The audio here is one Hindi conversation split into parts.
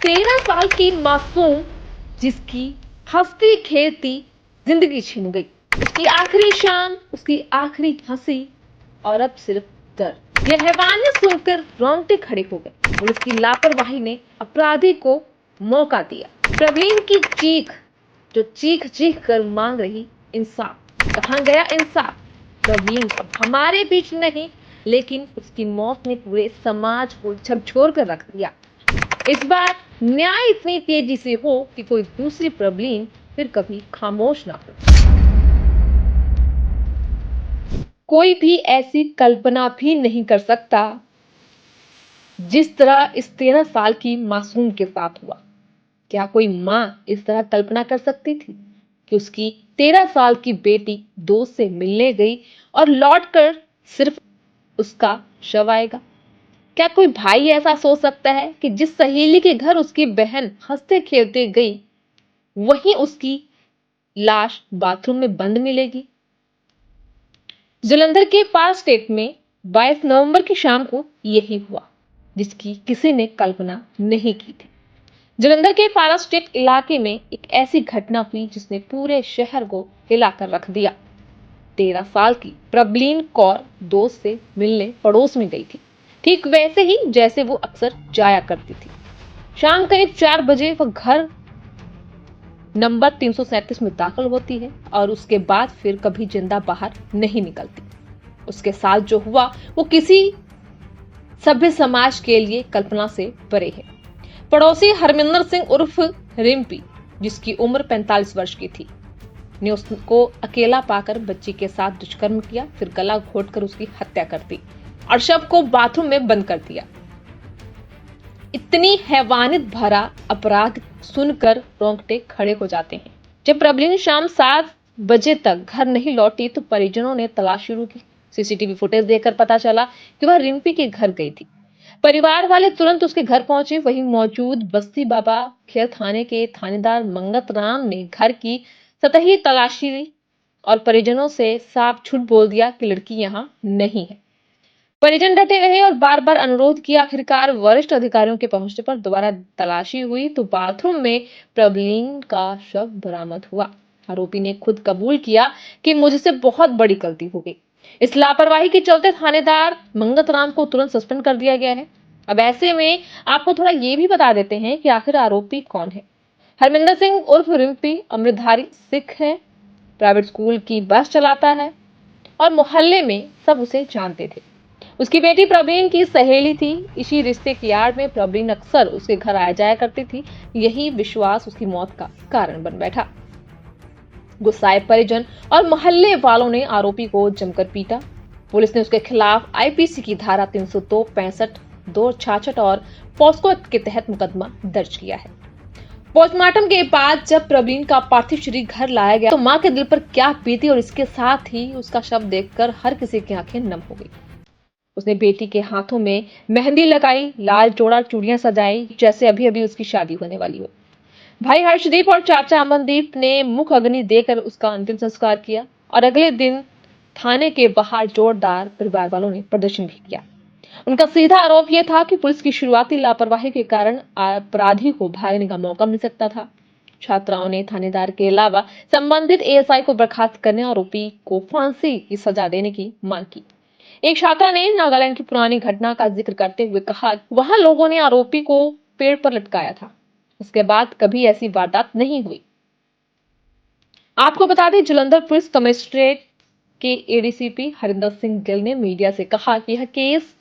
13 साल की मासूम जिसकी हंसती खेलती जिंदगी छिन गई, उसकी आखिरी शाम, उसकी आखिरी हंसी और अब सिर्फ डर। यह हैवानियत सुनकर रोंगटे खड़े हो गए। पुलिस की लापरवाही ने अपराधी को मौका दिया। प्रवीण की चीख, जो चीख चीख कर मांग रही इंसाफ। कहां गया इंसाफ? प्रवीण अब हमारे बीच नहीं, लेकिन उसकी मौत ने पूरे समाज को झकझोर कर रख दिया। इस बार न्याय इतनी तेजी से हो कि कोई दूसरी प्रवीण फिर कभी खामोश ना हो। कोई भी ऐसी कल्पना भी नहीं कर सकता जिस तरह इस 13 साल की मासूम के साथ हुआ। क्या कोई माँ इस तरह कल्पना कर सकती थी कि उसकी 13 साल की बेटी दोस्त से मिलने गई और लौटकर सिर्फ उसका शव आएगा? क्या कोई भाई ऐसा सोच सकता है कि जिस सहेली के घर उसकी बहन हंसते खेलते गई, वहीं उसकी लाश बाथरूम में बंद मिलेगी? जालंधर के पास स्टेट में 22 नवंबर की शाम को यही हुआ, जिसकी किसी ने कल्पना नहीं की थी। जालंधर के पारा स्टेट इलाके में एक ऐसी घटना हुई जिसने पूरे शहर को हिलाकर रख दिया। 13 साल की प्रबलीन कौर दोस्त से मिलने पड़ोस में गई थी, ठीक वैसे ही जैसे वो अक्सर जाया करती थी। शाम करीब 4 बजे वह घर नंबर 337 में दाखिल होती है और उसके बाद फिर कभी जिंदा बाहर नहीं निकलती। उसके साथ जो हुआ वो किसी सभ्य समाज के लिए कल्पना से परे है। पड़ोसी हरमिंदर सिंह उर्फ रिम्पी, जिसकी उम्र 45 वर्ष की थी, ने उसको अकेला पाकर बच्ची के साथ दुष्कर्म किया, फिर गला घोटकर उसकी हत्या कर दी और शव को बाथरूम में बंद कर दिया। इतनी हैवानियत भरा अपराध सुनकर रोंगटे खड़े हो जाते हैं। जब प्रबलीन शाम 7 बजे तक घर नहीं लौटी तो परिजनों ने तलाश शुरू की। सीसीटीवी फुटेज देखकर पता चला कि वह रिम्पी के घर गई थी। परिवार वाले तुरंत उसके घर पहुंचे। वहीं मौजूद बस्ती बाबा खेर थाने के थानेदार मंगत राम ने घर की सतही तलाशी ली और परिजनों से साफ झूठ बोल दिया कि लड़की यहाँ नहीं है। परिजन डटे रहे और बार बार अनुरोध किया। आखिरकार वरिष्ठ अधिकारियों के पहुंचने पर दोबारा तलाशी हुई तो बाथरूम में प्रबलीन का शव बरामद हुआ। आरोपी ने खुद कबूल किया कि मुझसे बहुत बड़ी गलती हो गई। इस लापरवाही के चलते थानेदार मंगत राम को तुरंत सस्पेंड कर दिया गया है। अब ऐसे में आपको थोड़ा ये भी बता देते हैं कि आखिर आरोपी कौन है। हरमिंदर सिंह उर्फ रिम्पी अमृतधारी सिख है, प्राइवेट स्कूल की बस चलाता है और मोहल्ले में सब उसे जानते थे। उसकी बेटी प्रवीण की सहेली थी। इसी रिश्ते की आड़ में प्रवीण अक्सर उसके घर आया जाया करती थी। यही विश्वास उसकी मौत का कारण बन बैठा। गुस्साए परिजन और मोहल्ले वालों ने आरोपी को जमकर पीटा। पुलिस ने उसके खिलाफ आईपीसी की धारा 302, 65, 266 और पॉस्को एक्ट के तहत मुकदमा दर्ज किया है। पोस्टमार्टम के बाद जब प्रवीण का पार्थिव शरीर घर लाया गया तो मां के दिल पर क्या बीती और इसके साथ ही उसका शव देखकर हर किसी की आंखें नम हो गई। उसने बेटी के हाथों में मेहंदी लगाई, लाल जोड़ा चूड़ियां सजाई जैसे अभी अभी उसकी शादी होने वाली हो। भाई हर्षदीप और चाचा अमनदीप ने मुख अग्नि देकर उसका अंतिम संस्कार किया और अगले दिन थाने के बाहर जोरदार परिवार वालों ने प्रदर्शन भी किया। उनका सीधा आरोप यह था कि पुलिस की शुरुआती लापरवाही के कारण अपराधी को भागने का मौका मिल सकता था। छात्राओं ने थानेदार के अलावा संबंधित एएसआई को बर्खास्त करने और आरोपी को फांसी की सजा देने की मांग की। एक छात्रा ने नागालैंड की पुरानी घटना का जिक्र करते हुए कहा, वहां लोगों ने आरोपी को पेड़ पर लटकाया था। उसके बाद कभी ऐसी वारदात नहीं हुई। आपको बता दें, जालंधर पुलिस कमिश्नरेट के एडीसीपी हरिंदर सिंह गिल ने मीडिया से कहा कि यह केस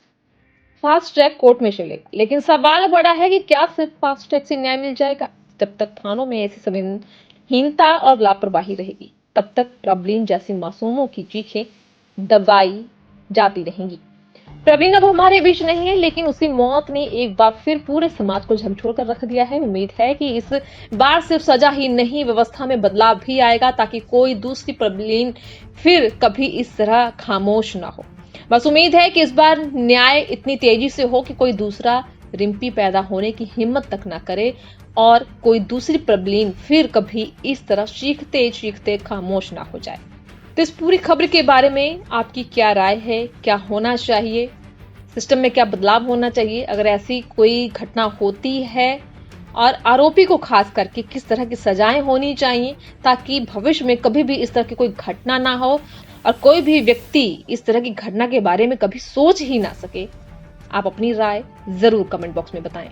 फास्ट ट्रैक कोर्ट में चलेगा, लेकिन सवाल बड़ा है कि क्या सिर्फ फास्ट ट्रैक से न्याय मिल जाएगा? जब तक थानों में ऐसी संवेदनहीनता और लापरवाही रहेगी, तब तक प्रबलीन जैसी मासूमों की चीखें दबाई जाती रहेंगी। प्रवीण अब हमारे बीच नहीं है, लेकिन उसकी मौत ने एक बार फिर पूरे समाज को झकझोर कर रख दिया है। उम्मीद है कि इस बार सिर्फ सजा ही नहीं, व्यवस्था में बदलाव भी आएगा ताकि कोई दूसरी प्रबलीन फिर कभी इस तरह खामोश ना हो। बस उम्मीद है कि इस बार न्याय इतनी तेजी से हो कि कोई दूसरा रिम्पी पैदा होने की हिम्मत तक ना करे और कोई दूसरी प्रबलीन फिर कभी इस तरह चीखते चीखते खामोश ना हो जाए। तो इस पूरी खबर के बारे में आपकी क्या राय है? क्या होना चाहिए? सिस्टम में क्या बदलाव होना चाहिए? अगर ऐसी कोई घटना होती है और आरोपी को खास करके किस तरह की सजाएं होनी चाहिए ताकि भविष्य में कभी भी इस तरह की कोई घटना ना हो और कोई भी व्यक्ति इस तरह की घटना के बारे में कभी सोच ही ना सके। आप अपनी राय जरूर कमेंट बॉक्स में बताएं।